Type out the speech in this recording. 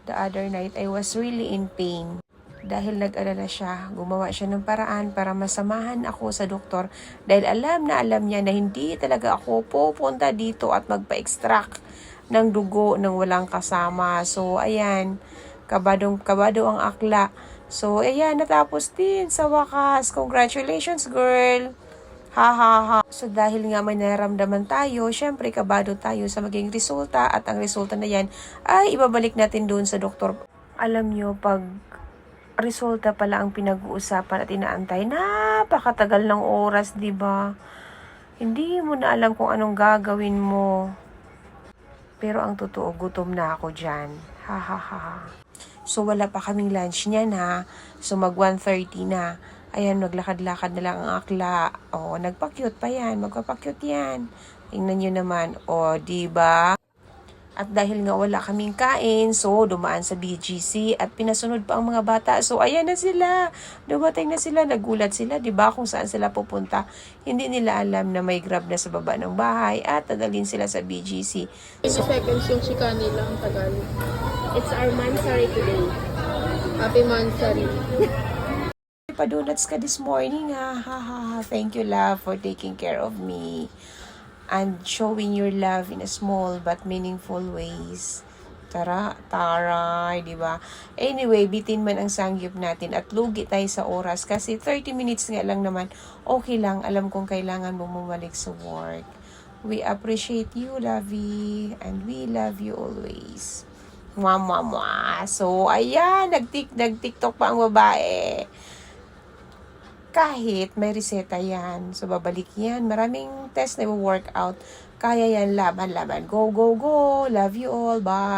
The other night, I was really in pain. Dahil nag-alala siya, gumawa siya ng paraan para masamahan ako sa doktor dahil alam na alam niya na hindi talaga ako pupunta dito at magpa-extract ng dugo ng walang kasama. So, ayan, kabado ang akla. So, ayan, natapos din sa wakas. Congratulations, girl! Ha ha ha. So dahil nga may nararamdaman tayo, syempre kabado tayo sa maging resulta at ang resulta na yan ay ibabalik natin doon sa doktor. Alam nyo, pag resulta pala ang pinag-uusapan at inaantay, napakatagal ng oras, di ba? Hindi mo na alam kung anong gagawin mo. Pero ang totoo, gutom na ako dyan. Ha ha ha. So wala pa kaming lunch niyan ha. So mag 1:30 na. Ayan, naglakad-lakad na lang ang akla. O, nagpa-cute pa yan. Magpapa-cute yan. Tingnan nyo naman. O, diba? At dahil nga wala kaming kain, so dumaan sa BGC at pinasunod pa ang mga bata. So, ayan na sila. Dumating na sila. Nagulat sila, diba? Kung saan sila pupunta. Hindi nila alam na may Grab na sa baba ng bahay at dadalhin sila sa BGC. 20 seconds yung chika nilang Tagalog. It's our Mansari today. Happy Mansari. Pa-donuts ka this morning ha. Ha ha ha. Thank you, love, for taking care of me and showing your love in a small but meaningful ways. Taray, di ba? Anyway, bitin man ang sangyup natin at lugi tayo sa oras kasi 30 minutes nga lang naman. Okay lang, alam kong kailangan mo bumalik sa work. We appreciate you, Lovey, and we love you always. Mwah. So, ayan, nag-TikTok pa ang babae. Kahit may reseta yan. So, babalik yan. Maraming test na workout. Kaya yan, laban. Go. Love you all. Bye.